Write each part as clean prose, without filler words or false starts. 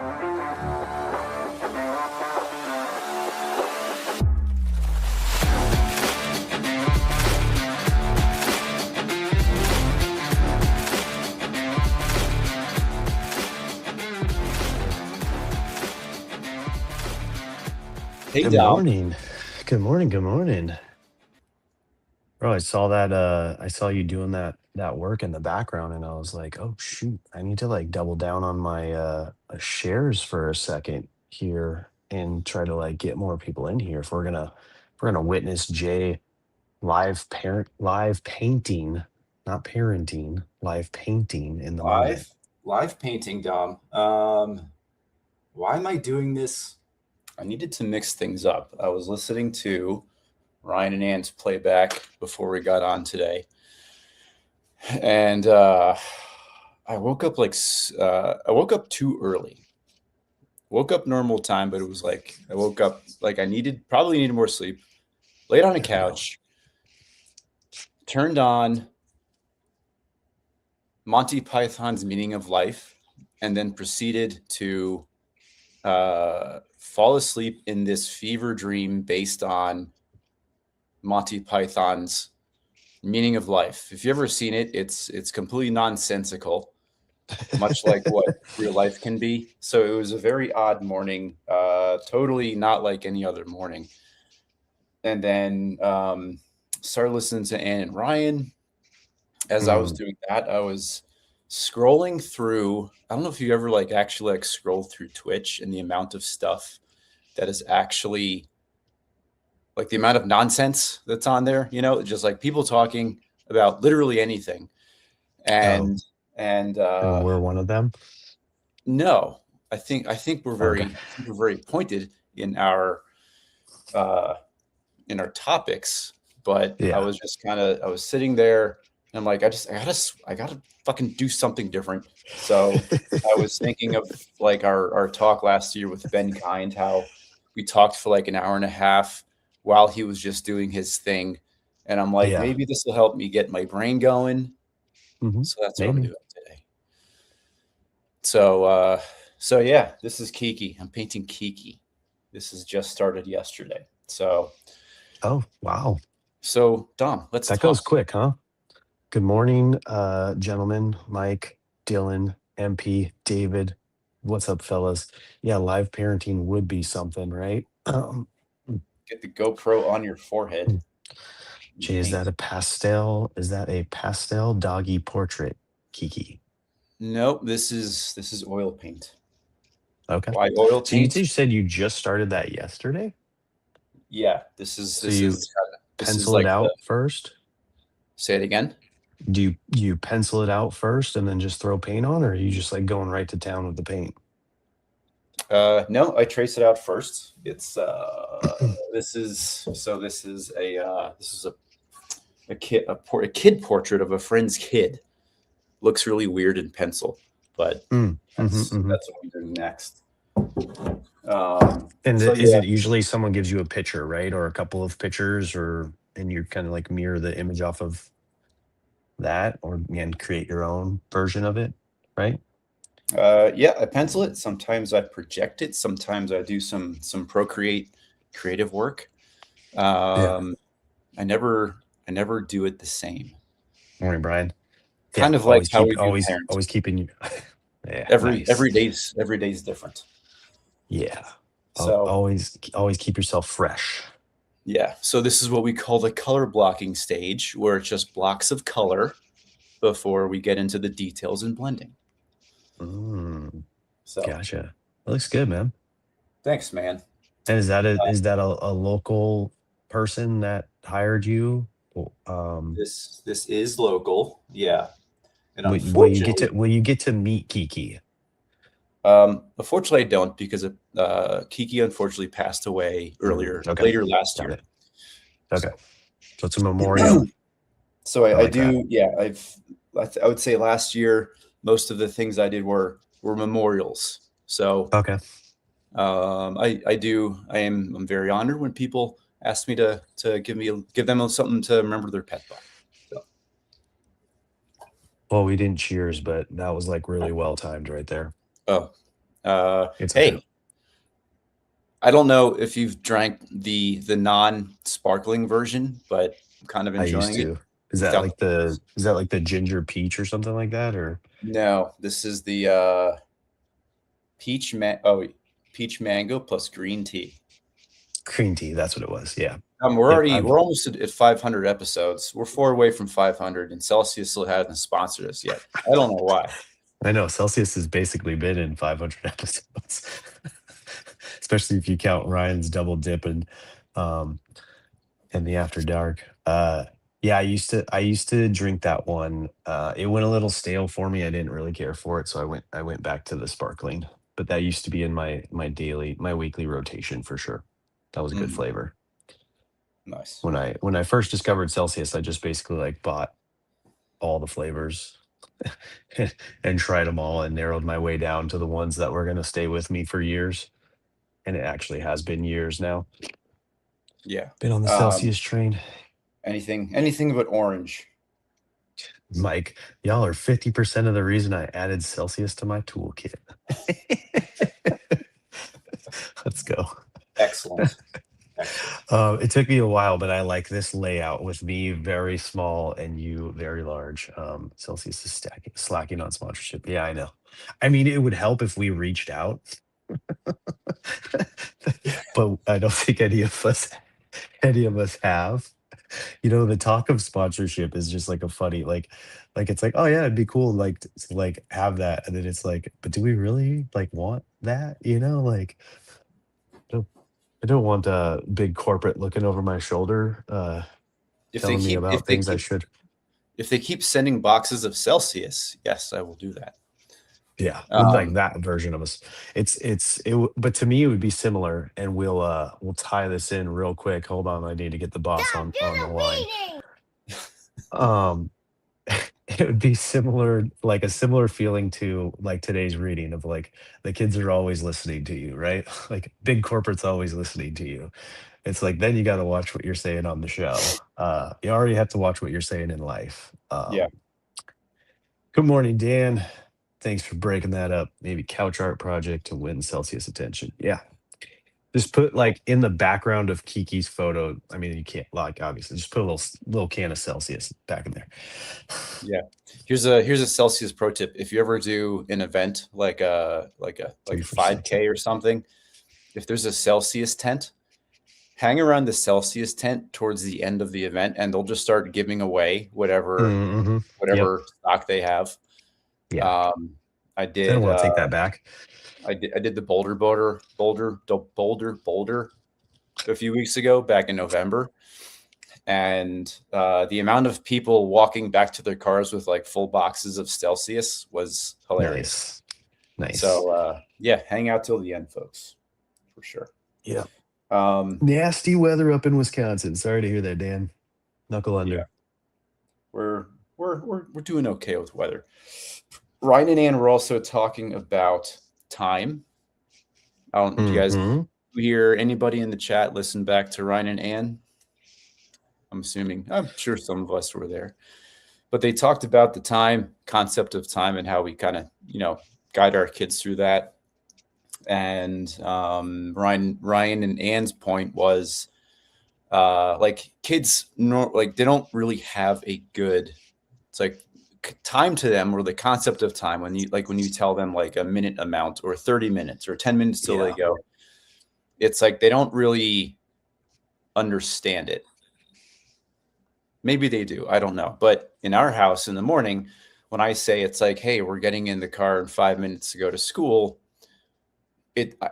Hey, Good Dom. morning. Good morning. Good morning. Bro, I saw that I saw you doing that work in the background and I was like, "Oh shoot, I need to like double down on my shares for a second here and try to like get more people in here if we're gonna witness Jay live painting, not parenting, live painting in the moment." Live painting, Dom. Why am I doing this? I needed to mix things up. I was listening to Ryan and Ann's playback before we got on today, and I woke up I woke up too early. Woke up normal time, but it was like I woke up like probably needed more sleep. Laid on a There we go. couch, turned on Monty Python's Meaning of Life, and then proceeded to fall asleep in this fever dream based on Monty Python's Meaning of Life. If you've ever seen it, it's completely nonsensical, much like what real life can be. So it was a very odd morning, totally not like any other morning. And then started listening to Ann and Ryan. As I was Mm. doing that, I was scrolling through. I don't know if you ever like actually like scroll through Twitch and the amount of stuff that is actually like the amount of nonsense that's on there, just like people talking about literally anything. Oh, And and we're one of them. no, I think Okay. we're very pointed uh in our topics, but I Yeah. was just kind of I was sitting there and I'm like I gotta fucking do something different. So I was thinking of like our talk last year with Ben Kind, how we talked for like an hour and a half while he was just doing his thing. And I'm like, Yeah. maybe this will help me get my brain going. So that's what I'm Maybe. doing today. So so yeah, this is Kiki. I'm painting Kiki. This has just started yesterday. Oh, wow. So Dom, let's That goes talk. quick, huh? Good morning, gentlemen. Mike, Dylan, MP, David. What's up, fellas? Yeah, live parenting would be something, right? Mm, Get the GoPro on your forehead mm. and Gee, is that paint. a pastel? Is that a pastel doggy portrait, Kiki? Nope, this is oil paint. Okay. Why oil So you paint? just said you just started that yesterday? Yeah, So you this is pencil it like the out first? say it again. Do you pencil it out first and then just throw paint on, or are you just like going right to town with the paint? No, I trace it out first. It's this is a kid portrait of a friend's kid. Looks really weird in pencil, but Mm, hmm. that's what I'm doing next. And So is yeah, it usually someone gives you a picture, right? Or a couple of pictures, or and you kind of like mirror the image off of that or and create your own version of it, right? yeah, I pencil it. Sometimes I project it. Sometimes I do some Procreate creative work. Yeah. Um, I never do it the same. Morning, Brian. Yeah. Kind of like how we do Always parenting. keeping you. Yeah. Nice. Every day's different. Yeah. So Always keep yourself fresh. yeah, so this is what we call the color blocking stage, where it's just blocks of color before we get into the details and blending. Mm, So gotcha. That looks good, man. thanks, man. And is that a local person that hired you? This is local, yeah, and Will you get to meet Kiki? unfortunately, I don't because Kiki unfortunately passed away Okay. later last Got year. it. Okay. So, So it's a memorial. so I I like that. do, yeah. I would say last year most of the things I did were memorials. So Okay. I'm very honored when people ask me to give them something to remember their pet by. So Well, we didn't cheers, but that was like really well timed right there. oh, It's okay. Hey, I don't know if you've drank the non-sparkling version, but I'm kind of I used enjoying it to. Is that without like the ginger peach or something like that, or no, this is the peach mango plus green tea. green tea? That's what it was. Yeah. Yep. We're almost at 500 episodes. We're 4 away from 500, and Celsius still hasn't sponsored us yet. I don't know why. I know Celsius has basically been in 500 episodes, especially if you count Ryan's double dip um, and the after dark. Yeah, I used to drink that one. It went a little stale for me. I didn't really care for it, so I went back to the sparkling. But that used to be in my weekly rotation for sure. That was a good Mm, flavor. nice. When I first discovered Celsius, I just basically like bought all the flavors and tried them all and narrowed my way down to the ones that were going to stay with me for years. And it actually has been years now. Yeah. Been on the Um, Celsius train. anything but orange. Mike, y'all are 50% of the reason I added Celsius to my toolkit. Let's go. Excellent. Excellent. It took me a while, but I like this layout with me very small and you very large. Celsius is slacking on sponsorship. Yeah, I know. I mean, it would help if we reached out, but I don't think any of us have. The talk of sponsorship is just like a funny, like it's like, oh yeah, it'd be cool, like to like have that, and then it's like, but do we really like want that? Like don't, I don't want a big corporate looking over my shoulder, If they telling me keep about things I should. if they keep sending boxes of Celsius, yes, I will do that. Yeah, with like Um, that version of us, but to me it would be similar, and we'll tie this in real quick. Hold on, I need to get the boss on the line. Um, it would be similar, like a similar feeling to like today's reading of like the kids are always listening to you, right? Like big corporate's always listening to you. It's like then you got to watch what you're saying on the show. You already have to watch what you're saying in life. yeah. Good morning, Dan. Thanks for breaking that up. Maybe couch art project to win Celsius attention. Yeah. Just put like in the background of Kiki's photo. I mean, you can't like obviously just put a little can of Celsius back in there. Yeah. Here's a Celsius pro tip. If you ever do an event like a 3 for 6. 5K or something, if there's a Celsius tent, hang around the Celsius tent towards the end of the event, and they'll just start giving away whatever Mm-hmm. Yep. whatever stock they have. Yeah. Um, I I don't did want to take uh, that back. I did the Boulder a few weeks ago back in November, and the amount of people walking back to their cars with like full boxes of Celsius was hilarious. Nice. Nice. So yeah, hang out till the end, folks, for sure. Yeah. Um, Nasty weather up in Wisconsin. Sorry to hear that, Dan. Knuckle yeah, under. we're doing okay with weather. Ryan and Ann were also talking about time. I don't. Do you guys Mm-hmm. hear anybody in the chat listen back to Ryan and Ann? I'm sure some of us were there, but they talked about the time concept of time and how we kind of guide our kids through that. And Ryan and Ann's point was like kids like they don't really have a good, it's like time to them, or the concept of time when you tell them like a minute amount or 30 minutes or 10 minutes till they Yeah. go, it's like they don't really understand it. Maybe they do, I don't know. But in our house in the morning, when I say it's like, hey, we're getting in the car in 5 minutes to go to school,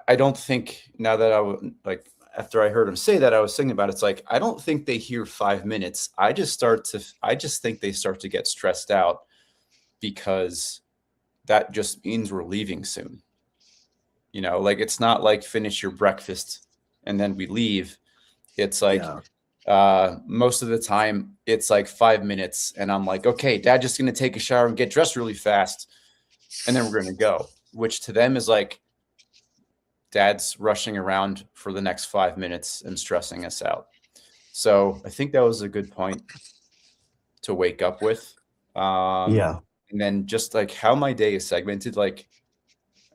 I don't think, now that like after I heard him say that, I was thinking about it, it's like I don't think they hear 5 minutes. I just think they start to get stressed out because that just means we're leaving soon. Like it's not like finish your breakfast and then we leave. It's like Yeah. most of the time it's like 5 minutes and I'm like, okay, dad just gonna take a shower and get dressed really fast and then we're gonna go, which to them is like dad's rushing around for the next 5 minutes and stressing us out. So I think that was a good point to wake up with. Yeah. And then just like how my day is segmented, like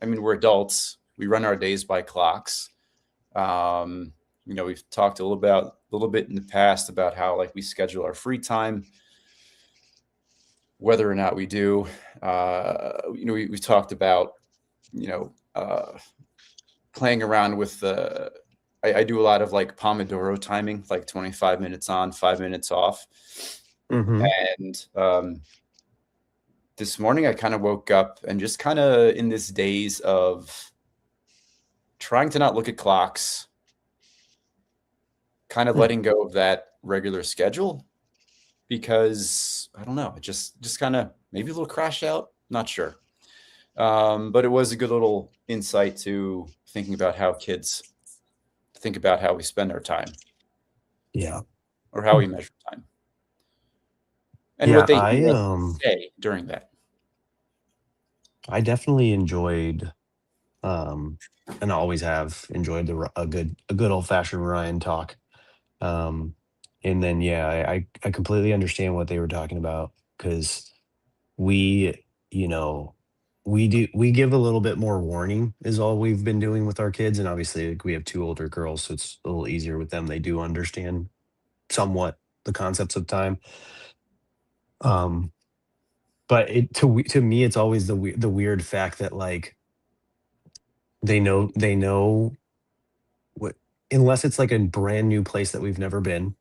I mean, we're adults. We run our days by clocks. We've talked a little bit in the past about how like we schedule our free time, whether or not we do. We've talked about, you know, playing around with the. I do a lot of like Pomodoro timing, like 25 minutes on, 5 minutes off. Mm-hmm. And this morning I kind of woke up and just kind of in this daze of trying to not look at clocks, kind of letting go of that regular schedule because I don't know, it just kind of maybe a little crash out, not sure. But it was a good little insight to thinking about how kids think about how we spend our time Yeah. or how we measure time and Yeah, what they say during that. I definitely enjoyed and always have enjoyed a good old fashioned Ryan talk. Um and then yeah, I completely understand what they were talking about because we, you know, we give a little bit more warning is all we've been doing with our kids. And obviously like, we have two older girls, so it's a little easier with them. They do understand somewhat the concepts of time. Um but to me it's always the weird fact that like they know what, unless it's like a brand new place that we've never been,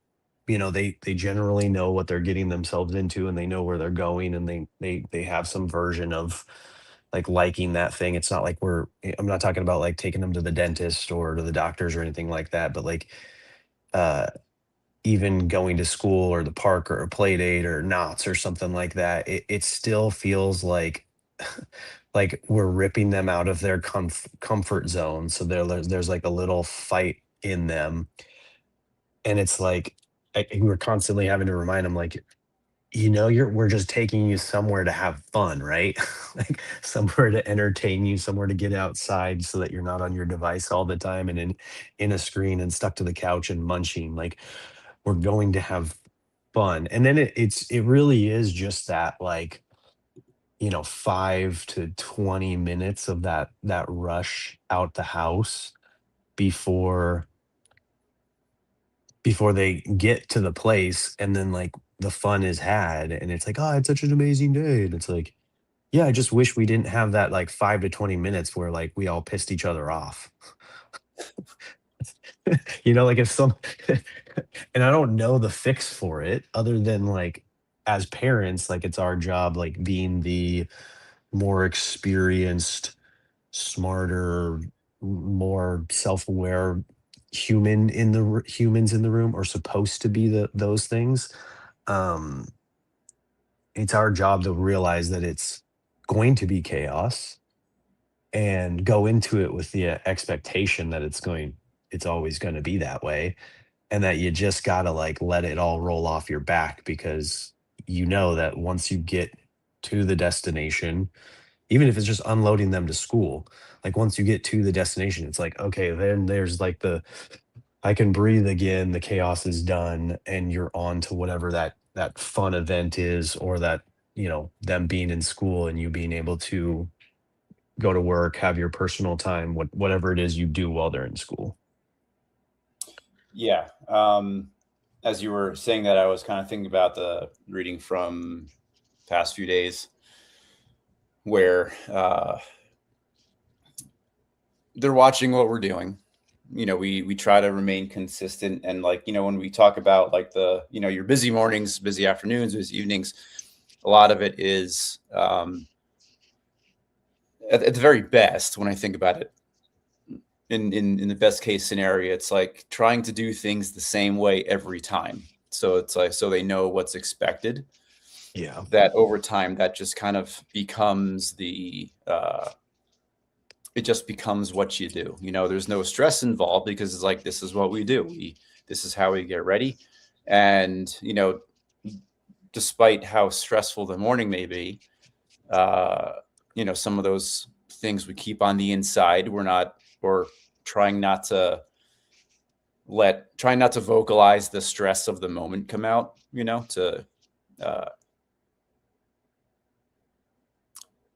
they generally know what they're getting themselves into and they know where they're going, and they have some version of like liking that thing. It's not like I'm not talking about like taking them to the dentist or to the doctors or anything like that, but like uh even going to school or the park or a play date or knots or something like that, it still feels like like we're ripping them out of their comfort zone. So there's like a little fight in them, and it's like we're constantly having to remind them, like, we're just taking you somewhere to have fun, right? Like somewhere to entertain you, somewhere to get outside so that you're not on your device all the time and in a screen and stuck to the couch and munching. Like we're going to have fun. And then it really is just that, like, 5 to 20 minutes of that rush out the house before they get to the place, and then like the fun is had and it's like, oh, it's such an amazing day, and it's like, yeah, I just wish we didn't have that like 5 to 20 minutes where like we all pissed each other off. Like if some and I don't know the fix for it other than like as parents, like it's our job, like being the more experienced, smarter, more self-aware humans in the room, are supposed to be those things. um it's our job to realize that it's going to be chaos and go into it with the expectation that it's always going to be that way, and that you just got to like let it all roll off your back, because you know that once you get to the destination, even if it's just unloading them to school, like once you get to the destination, it's like, okay, then there's like I can breathe again, the chaos is done, and you're on to whatever that fun event is, or that, them being in school and you being able to go to work, have your personal time, whatever it is you do while they're in school. Yeah. As you were saying that, I was kind of thinking about the reading from past few days where they're watching what we're doing. We try to remain consistent, and like, when we talk about like your busy mornings, busy afternoons, busy evenings, a lot of it is at the very best, when I think about it, in the best case scenario, it's like trying to do things the same way every time. So it's like, so they know what's expected, Yeah. that over time that just kind of becomes it just becomes what you do. There's no stress involved because it's like, this is what we do. This is how we get ready. And, despite how stressful the morning may be, uh, some of those things we keep on the inside, or trying not to trying not to vocalize the stress of the moment come out, to uh,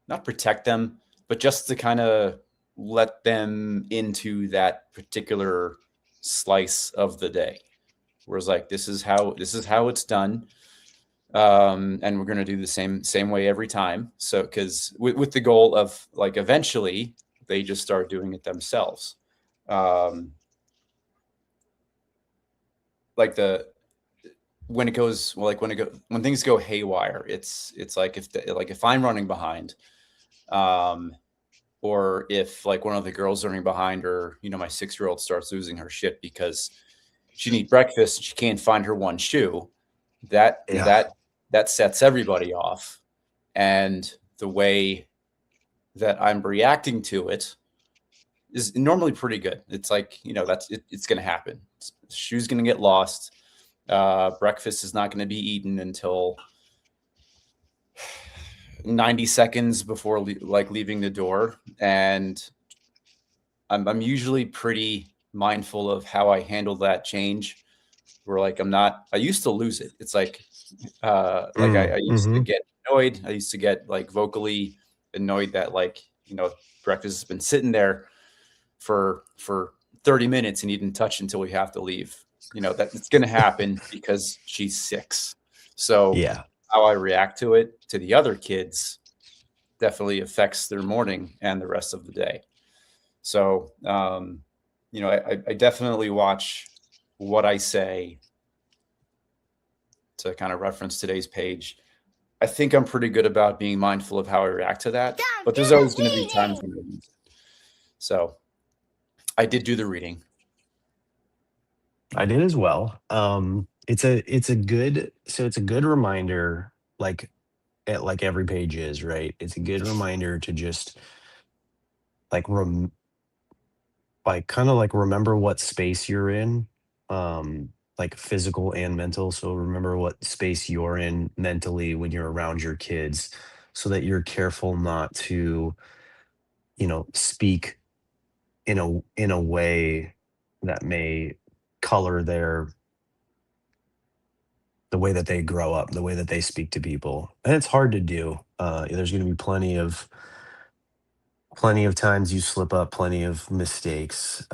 not protect them, but just to kind of let them into that particular slice of the day. Whereas like this is how it's done, and we're going to do the same way every time. So because with the goal of like eventually they just start doing it themselves. Like the when it goes well, like when things go haywire, it's like if I'm running behind, um, or if like one of the girls running behind, or my 6-year-old starts losing her shit because she needs breakfast and she can't find her one shoe, that Yeah. that sets everybody off. And the way that I'm reacting to it is normally pretty good. It's like, it's going to happen. Shoe's going to get lost. Breakfast is not going to be eaten until 90 seconds before leaving the door. And I'm usually pretty mindful of how I handle that change, where like I used to lose it. It's like I used to Mm-hmm. get annoyed. I used to get like vocally annoyed that like, breakfast has been sitting there for 30 minutes and you didn't touch until we have to leave. That it's going to happen because she's 6. So Yeah. how I react to it to the other kids definitely affects their morning and the rest of the day. So, I definitely watch what I say to kind of reference today's page. I think I'm pretty good about being mindful of how I react to that, but there's always going to be times when I lose it. So I did do the reading. I did as well. It's a good reminder, like like every page is, right? It's a good reminder to just like kind of like remember what space you're in, like physical and mental. So remember what space you're in mentally when you're around your kids, so that you're careful not to, speak in a way that may color the way that they grow up, the way that they speak to people. And it's hard to do. There's going to be plenty of times you slip up, plenty of mistakes.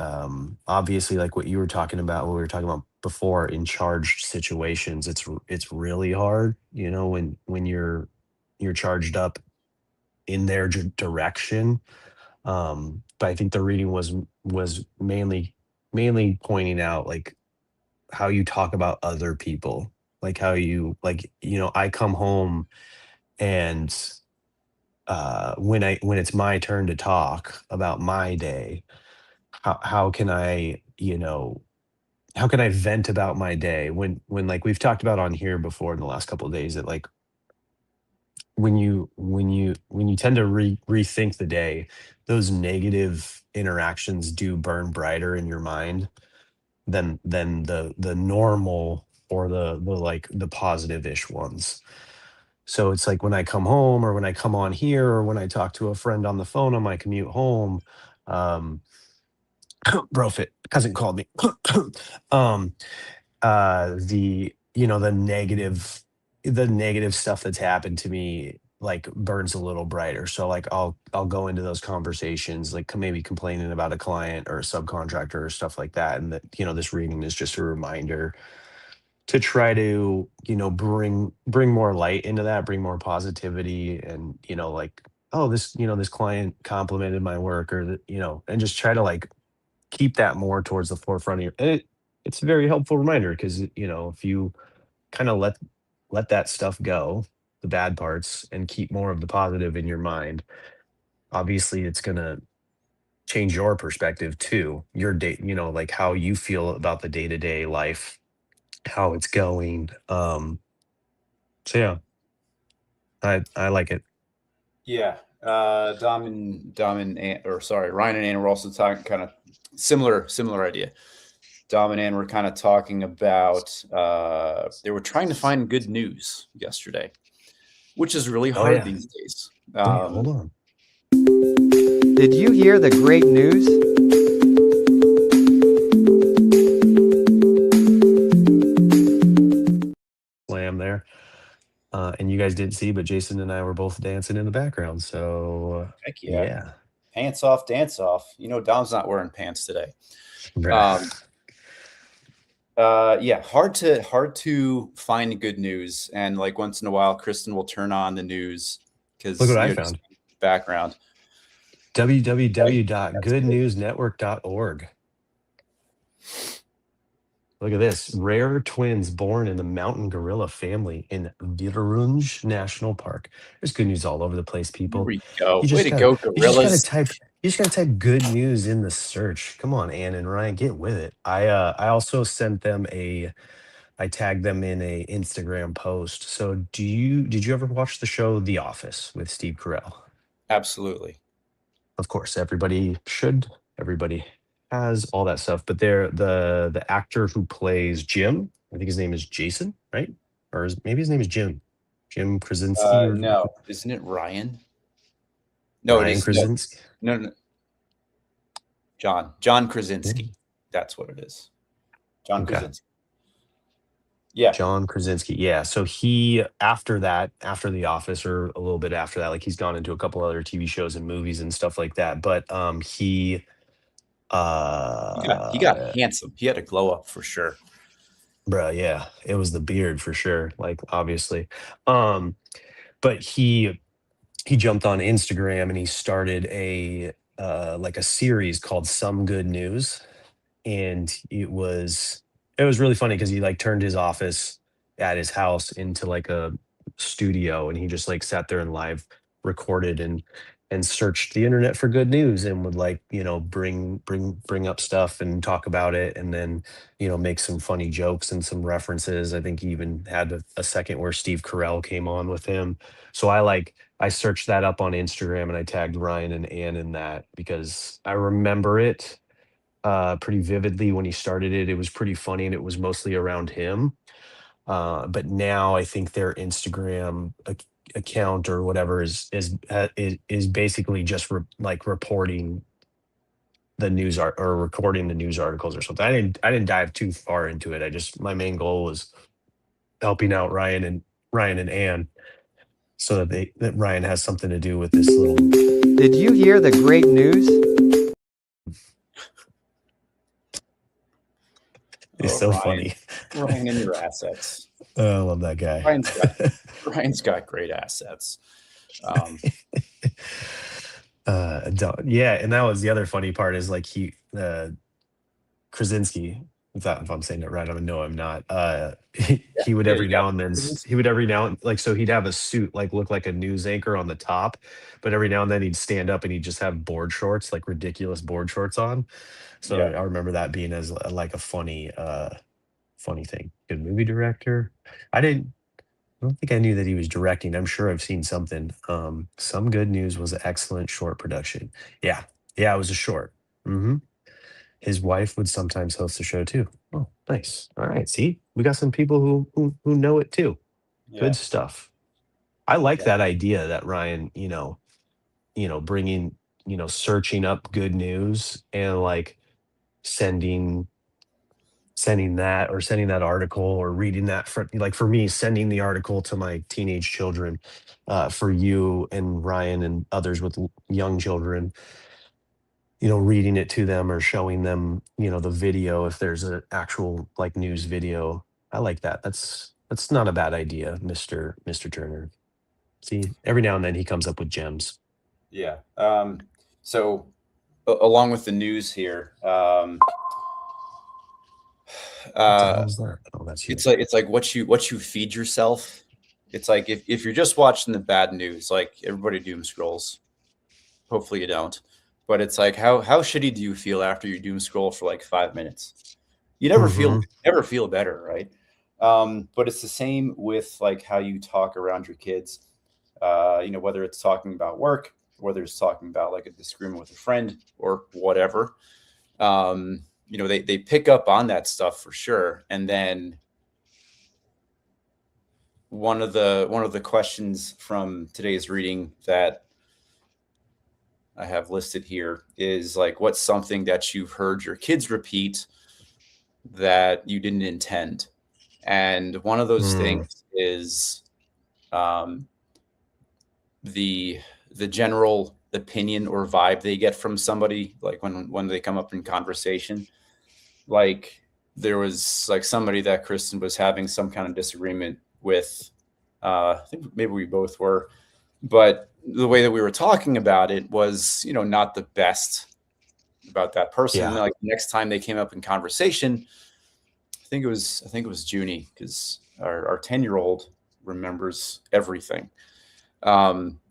Obviously, like what you were talking about, what we were talking about before, in charged situations, it's really hard, when you're charged up in their direction. But I think the reading was mainly pointing out like how you talk about other people, like how you like, I come home, and when it's my turn to talk about my day, how can I, how can I vent about my day when like we've talked about on here before in the last couple of days, that like when you tend to rethink the day, those negative interactions do burn brighter in your mind than the normal, or the like the positive-ish ones. So it's like when I come home, or when I come on here, or when I talk to a friend on the phone on my commute home, um, Brofit hasn't called me. um, the negative stuff that's happened to me like burns a little brighter. So like I'll go into those conversations like maybe complaining about a client or a subcontractor or stuff like that, and that this reading is just a reminder to try to bring more light into that, bring more positivity, and like, oh, this client complimented my work, or and just try to like keep that more towards the forefront of your, and it's a very helpful reminder, because if you kind of let that stuff go, the bad parts, and keep more of the positive in your mind, obviously it's going to change your perspective too, your day, like how you feel about the day-to-day life, how it's going. So yeah, I like it. Yeah. Dom and or sorry, Ryan and Ann were also talking kind of similar idea. Dom and Ann were kind of talking about they were trying to find good news yesterday, which is really Oh hard yeah. these days. Wait, hold on. Did you hear the great news? Slam there. And you guys didn't see, but Jason and I were both dancing in the background. So Heck yeah. yeah. Pants off, dance off. Dom's not wearing pants today. Bruh. Yeah, hard to find good news. And like once in a while, Kristen will turn on the news because Look what I just found. background. www.goodnewsnetwork.org. Look at this. Rare twins born in the mountain gorilla family in Virunj National Park. There's good news all over the place, Here people. we go. You Way just to gotta go, you just gotta gorillas. type you just gotta type good news in the search. Come on, Ann and Ryan, get with it. I also sent them I tagged them in a Instagram post. So did you ever watch the show The Office with Steve Carell? Absolutely. Of course, everybody should. Everybody has all that stuff. But the actor who plays Jim, I think his name is Jason, right? Maybe his name is Jim. Jim Krasinski or No, isn't it Ryan? No, it Ryan is. Krasinski. No. John Yeah. Krasinski. That's what it is. John Okay. Krasinski. Yeah. John Krasinski. Yeah. So he after that, after The Office, or a little bit after that, like he's gone into a couple other TV shows and movies and stuff like that. But he He got handsome. He had a glow up for sure. Bruh, yeah, it was the beard for sure, like, obviously. But he jumped on Instagram and he started like a series called Some Good News, and it was really funny because he like turned his office at his house into like a studio, and he just like sat there and live recorded and searched the internet for good news, and would like bring up stuff and talk about it, and then make some funny jokes and some references. I think he even had a second where Steve Carell came on with him. So I searched that up on Instagram and I tagged Ryan and Ann in that because I remember it pretty vividly when he started it. It was pretty funny and it was mostly around him. But now I think their Instagram account or whatever is basically just like reporting the news or recording the news articles or something. I didn't dive too far into it. My main goal was helping out Ryan and Ann so that Ryan has something to do with this little. Did you hear the great news? It's Oh, so Ryan. funny. Ryan and your assets. Oh, I love that guy. Ryan's got great assets. Yeah, and that was the other funny part is like Krasinski, if I'm saying it right, I know I'm not. He would Yeah, every you got now and then like, so he'd have a suit like look like a news anchor on the top, but every now and then he'd stand up and he'd just have board shorts, like ridiculous board shorts on. So Yeah. I remember that being as like a funny thing. Good movie director. I don't think I knew that he was directing. I'm sure I've seen something. Some Good News was an excellent short production. Yeah. Yeah, it was a short. His wife would sometimes host the show too. Oh, nice. All right. See, we got some people who know it too. Yeah. Good stuff. I like that idea that Ryan, bringing, searching up good news and like sending that article or reading that for me, sending the article to my teenage children, for you and Ryan and others with young children, reading it to them or showing them, the video if there's an actual like news video. I like that. That's not a bad idea, Mr. Turner. See, every now and then he comes up with gems. Yeah. So along with the news here, What the hell is that? Oh, that's you. it's like what you feed yourself. It's like if you're just watching the bad news, like everybody doom scrolls. Hopefully you don't. But it's like how shitty do you feel after you doom scroll for like 5 minutes? You never feel better, right? But it's the same with like how you talk around your kids. Whether it's talking about work, whether it's talking about like a disagreement with a friend or whatever. They pick up on that stuff for sure. And then one of the questions from today's reading that I have listed here is like, what's something that you've heard your kids repeat that you didn't intend? And one of those things is um, the general opinion or vibe they get from somebody, like when they come up in conversation. Like there was like somebody that Kristen was having some kind of disagreement with. I think maybe we both were, but the way that we were talking about it was, not the best about that person. And Yeah. like next time they came up in conversation, I think it was Junie, because our 10-year-old remembers everything.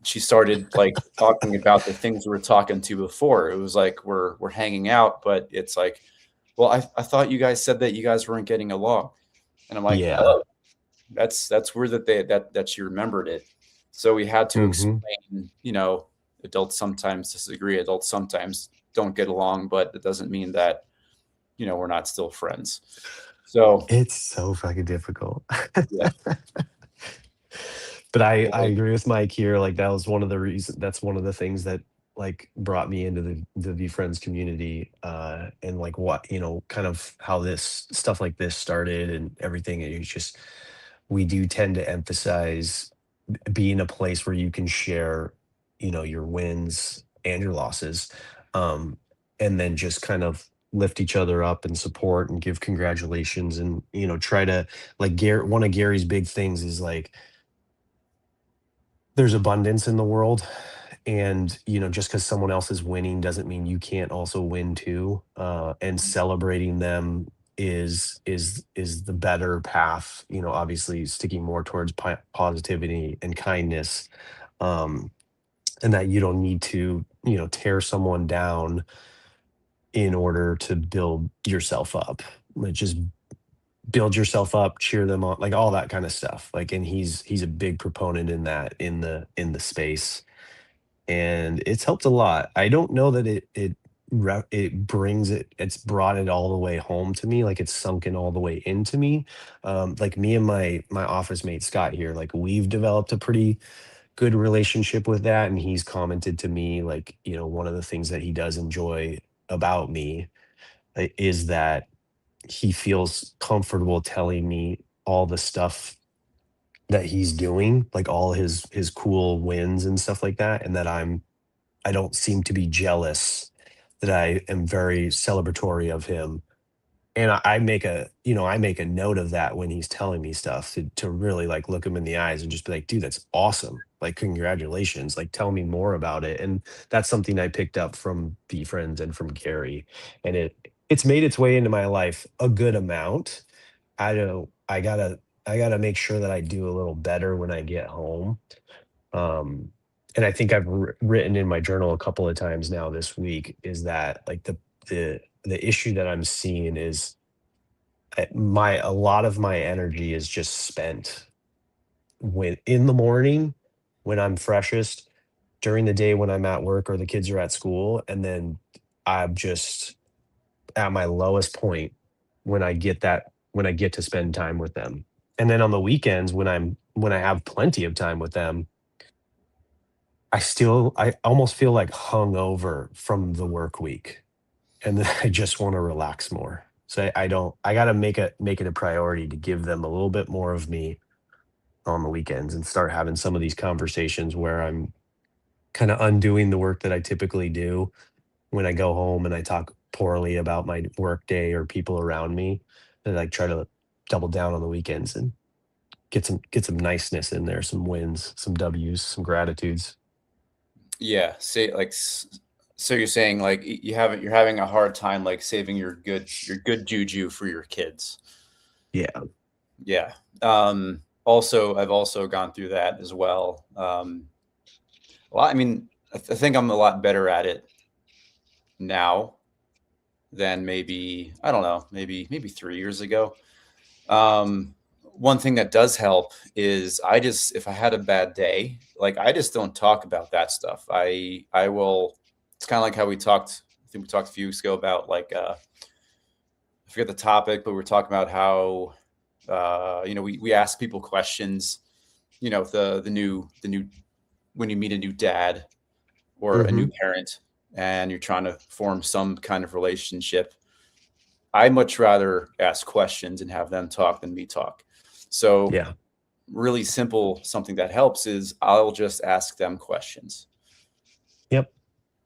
She started like talking about the things we were talking to before. It was like we're hanging out, but it's like, well, I thought you guys said that you guys weren't getting along. And I'm like, Yeah. oh, that's weird that she remembered it. So we had to Hmm. explain, adults sometimes disagree, adults sometimes don't get along, but it doesn't mean that, we're not still friends. So It's so fucking difficult. yeah. But I agree with Mike here. Like that was one of the reasons. That's one of the things that like brought me into the Be Friends community, and like what kind of how this stuff like this started and everything. And it's just we do tend to emphasize being a place where you can share, your wins and your losses, um, and then just kind of lift each other up and support and give congratulations and try to like Gary. One of Gary's big things is like there's abundance in the world, and just because someone else is winning doesn't mean you can't also win too, and celebrating them is the better path, obviously sticking more towards positivity and kindness, um and that you don't need to tear someone down in order to build yourself up. Like just build yourself up, cheer them on, like all that kind of stuff. Like, and he's a big proponent in that in the space, and it's helped a lot. I don't know that it's brought it all the way home to me, like it's sunken all the way into me. Like me and my office mate Scott here, like we've developed a pretty good relationship with that, and he's commented to me like, one of the things that he does enjoy about me, is that he feels comfortable telling me all the stuff that he's doing, like all his cool wins and stuff like that, and that I don't seem to be jealous, that I am very celebratory of him. And I make a note of that when he's telling me stuff, to really like look him in the eyes and just be like, dude, that's awesome. Like, congratulations. Like, tell me more about it. And that's something I picked up from Be Friends and from Gary. And it's made its way into my life a good amount. I don't, I gotta make sure that I do a little better when I get home. um and I think I've written in my journal a couple of times now this week, is that like the issue that I'm seeing is, my a lot of my energy is just spent when in the morning, when I'm freshest, during the day when I'm at work or the kids are at school, and then I'm just at my lowest point when I get to spend time with them. And then on the weekends, when I have plenty of time with them, I almost feel like hungover from the work week, and then I just want to relax more. So I don't I got to make it a priority to give them a little bit more of me on the weekends, and start having some of these conversations where I'm kind of undoing the work that I typically do when I go home and I talk poorly about my work day or people around me, and I try to double down on the weekends and get some niceness in there, some wins, some W's, some gratitudes. Yeah. So you're saying like you're having a hard time like saving your good juju for your kids. Yeah. Yeah. Also, I've also gone through that as well. A lot. I mean, I think I'm a lot better at it now than maybe, I don't know, maybe 3 years ago. One thing that does help is if I had a bad day, like I just don't talk about that stuff. I will. It's kind of like how we talked. I think we talked a few weeks ago about like I forget the topic, but we were talking about how we ask people questions. The new when you meet a new dad or a new Hmm. parent and you're trying to form some kind of relationship. I much rather ask questions and have them talk than me talk. So Yeah. really simple, something that helps is I'll just ask them questions. Yep.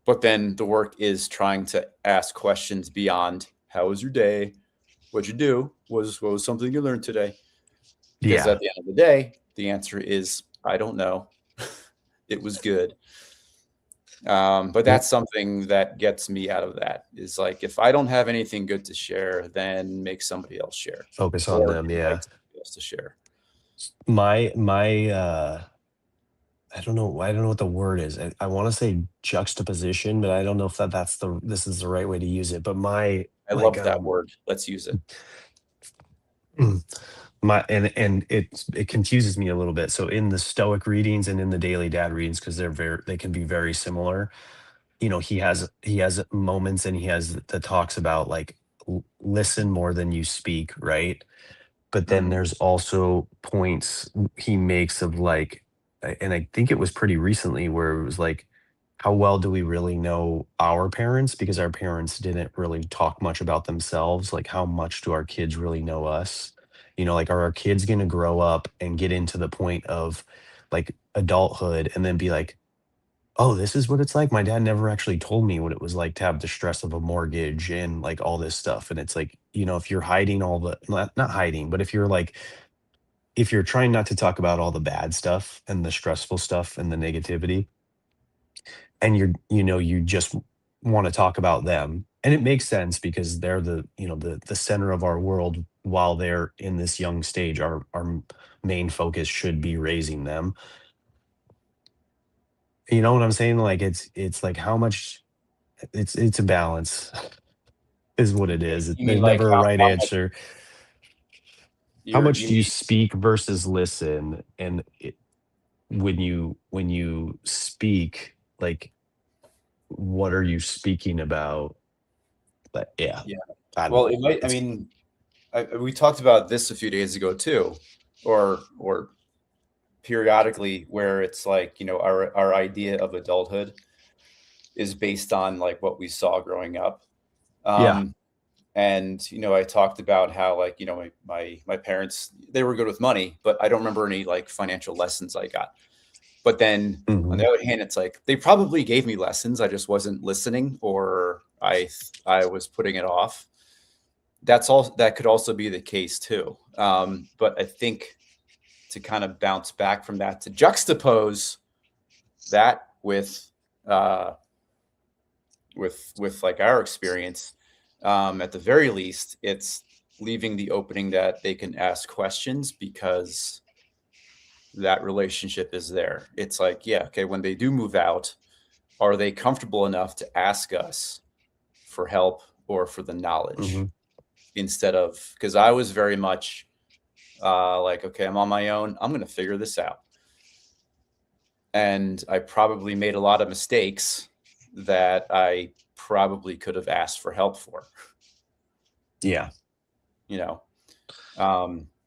But then the work is trying to ask questions beyond how was your day? What'd you do? What was something you learned today? Because Yeah. at the end of the day, the answer is I don't know. It was good. But that's something that gets me out of that is like if I don't have anything good to share, then make somebody else share Focus on or them. Yeah. invite somebody else to share. My I don't know what the word is. I want to say juxtaposition, but I don't know if this is the right way to use it. But my I like love that word. Let's use it. my and it confuses me a little bit. So in the Stoic readings and in the Daily Dad readings, because they can be very similar. He has moments and he has the talks about like listen more than you speak, right? But then Mhm. there's also points he makes of like, and I think it was pretty recently where it was like, how well do we really know our parents? Because our parents didn't really talk much about themselves. Like, how much do our kids really know us? Like, are our kids going to grow up and get into the point of like adulthood and then be like, oh, this is what it's like. My dad never actually told me what it was like to have the stress of a mortgage and like all this stuff. And it's like, if you're hiding all the, not hiding, but if you're trying not to talk about all the bad stuff and the stressful stuff and the negativity, and you just want to talk about them. And it makes sense because they're the center of our world while they're in this young stage. Our main focus should be raising them. You know what I'm saying? Like it's like how much it's a balance is what it is. You mean There's like never a right how much answer. How much you do you mean speak versus listen? And when you speak, like what are you speaking about? But yeah, yeah. I don't Well, know. it might I It's mean we talked about this a few days ago too, or periodically where it's like, our idea of adulthood is based on like what we saw growing up. yeah. Um, and I talked about how like, my parents, they were good with money, but I don't remember any like financial lessons I got. But then on Hmm. the other hand, it's like they probably gave me lessons. I just wasn't listening or I was putting it off. That could also be the case too. But I think to kind of bounce back from that, to juxtapose that uh, with like our experience, at the very least, it's leaving the opening that they can ask questions because that relationship is there. It's like, yeah, okay, when they do move out, are they comfortable enough to ask us for help or for the knowledge Hmm. instead of because I was very much like, okay, I'm on my own. I'm going to figure this out. And I probably made a lot of mistakes that I probably could have asked for help for, Yeah. you know.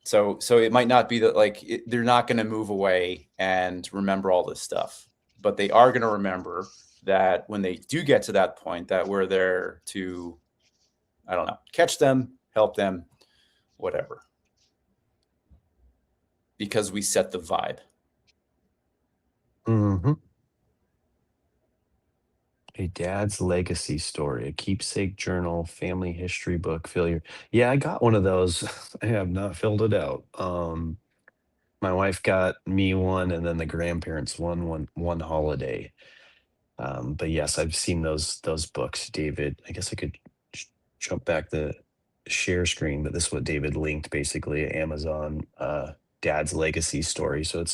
So it might not be that like they're not going to move away and remember all this stuff, but they are going to remember that when they do get to that point, that we're there to, I don't know, catch them, help them, whatever, because we set the vibe. Hmm. A dad's legacy story, a keepsake journal, family history book. Failure. Yeah, I got one of those. I have not filled it out. My wife got me one, and then the grandparents one holiday. But yes, I've seen those books, David. I guess I could jump back the share screen, but this is what David linked basically Amazon dad's legacy story. So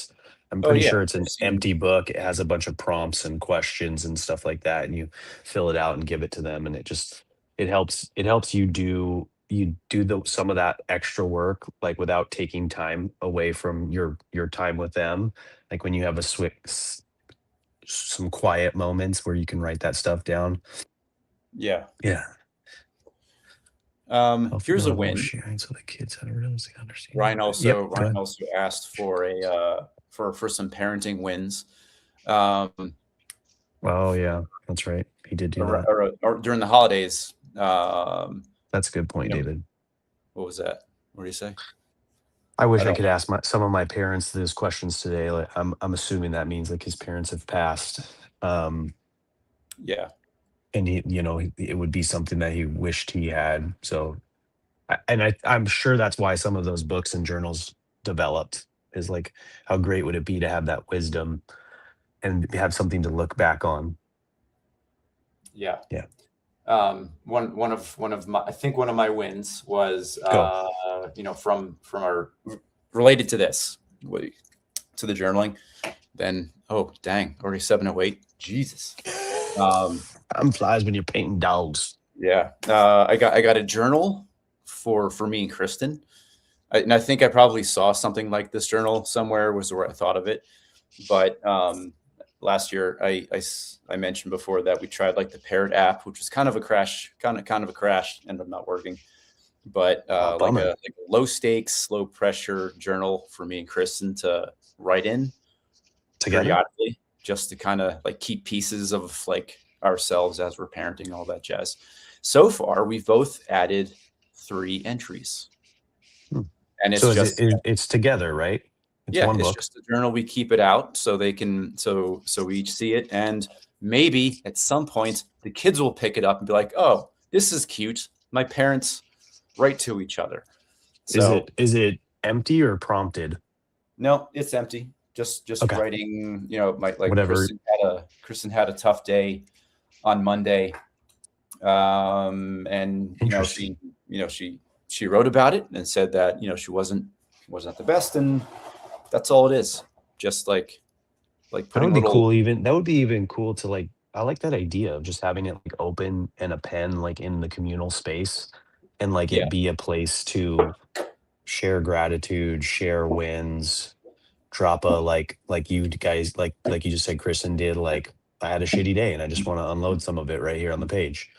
I'm Oh pretty yeah, sure it's I've an seen. empty book. It has a bunch of prompts and questions and stuff like that, and you fill it out and give it to them, and it helps you do some of that extra work like without taking time away from your time with them. Like when you have some quiet moments where you can write that stuff down. Yeah. Yeah. Healthy Here's a level of win. sharing so the kids have a realistic understanding. Ryan Yep. also Go Ryan ahead. also asked for a for some parenting wins. Um, Oh yeah, that's right. He did do that. or during the holidays. That's a good You point, know, David. what was that? What do you say? I wish I don't could ask some of my parents those questions today. Like, I'm assuming that means like his parents have passed. Yeah. And it would be something that he wished he had. So, I'm sure that's why some of those books and journals developed, is like, how great would it be to have that wisdom and have something to look back on. Yeah. Yeah. One of my, I think one of my wins was, Go. from our, related to this, to the journaling, then, oh, dang, already 7:08. Jesus. Time flies when you're painting dogs. Yeah. I got a journal for me and Kristen. And I think I probably saw something like this journal somewhere, was where I thought of it. But last year, I mentioned before that we tried like the Parrot app, which was kind of a crash, kind of a crash, ended up not working. But like a low stakes, low pressure journal for me and Kristen to write in Together? periodically, just to kind of like keep pieces of like ourselves as we're parenting, all that jazz. So far, we've both added 3 entries. And it's So just, it's together, right? It's yeah, one it's book. just a journal. We keep it out so they can, so we each see it. And maybe at some point the kids will pick it up and be like, oh, this is cute. My parents write to each other. So Is it empty or prompted? no, it's empty. Just Okay. writing, like Whatever. Kristen had a tough day on Monday. And Interesting. she wrote about it and said that, she wasn't the best, and that's all it is. Just like That putting would be little, cool. That would be even cool to like. I like that idea of just having it like open and a pen like in the communal space, and like yeah, it be a place to share gratitude, share wins, drop a like you guys like you just said, Kristen did. Like, I had a shitty day and I just want to unload some of it right here on the page.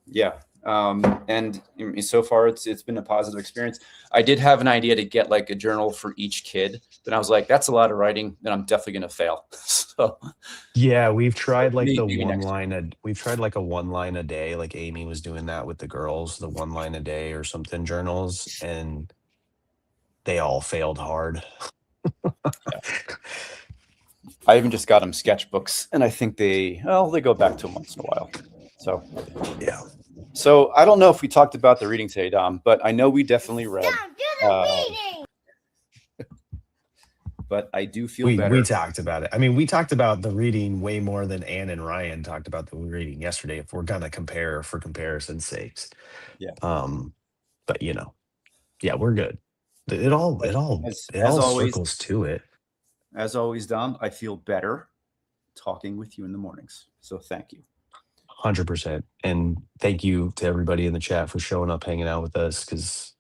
yeah. And so far it's been a positive experience. I did have an idea to get like a journal for each kid, but I was like, that's a lot of writing, then I'm definitely gonna fail. So Yeah, we've tried like maybe next year. we've tried like a 1 line a day. Like Amy was doing that with the girls, the 1 line a day or something journals, and they all failed hard. I even just got them sketchbooks, and I think they go back to them once in a while. So Yeah. So I don't know if we talked about the reading today, Dom, but I know we definitely read. But I do feel better. We talked about it. I mean, we talked about the reading way more than Ann and Ryan talked about the reading yesterday, if we're gonna compare for comparison's sakes. Yeah. But yeah, we're good. It all As always, circles to it. As always, Dom, I feel better talking with you in the mornings. So thank you. 100%. And thank you to everybody in the chat for showing up, hanging out with us, because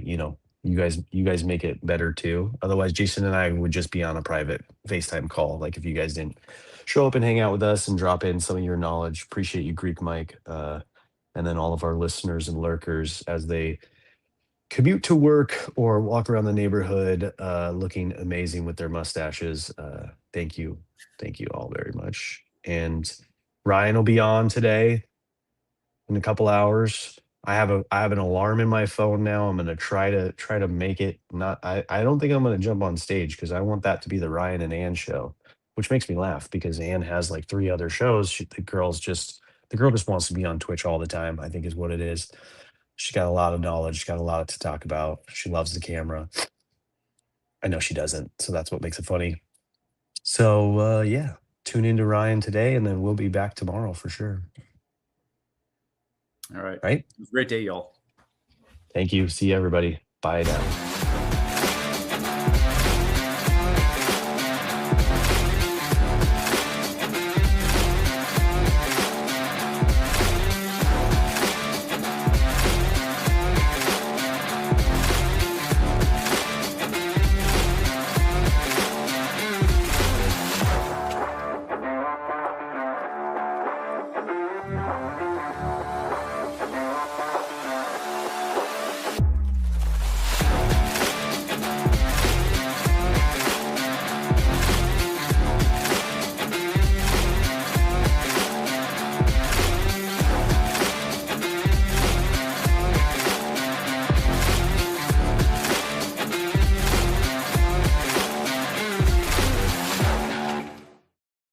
you guys make it better too. Otherwise, Jason and I would just be on a private FaceTime call. Like, if you guys didn't show up and hang out with us and drop in some of your knowledge. Appreciate you, Greek Mike, and then all of our listeners and lurkers as they commute to work or walk around the neighborhood, looking amazing with their mustaches. Thank you all very much. And Ryan will be on today in a couple hours. I have an alarm in my phone now. I'm gonna try to make it. Not I don't think I'm gonna jump on stage because I want that to be the Ryan and Ann show, which makes me laugh because Ann has like 3 other shows. The girl just wants to be on Twitch all the time, I think is what it is. She's got a lot of knowledge, she's got a lot to talk about. She loves the camera. I know she doesn't, so that's what makes it funny. So yeah, tune into Ryan today, and then we'll be back tomorrow for sure. All right. Right? Great day, y'all. Thank you. See you, everybody. Bye now.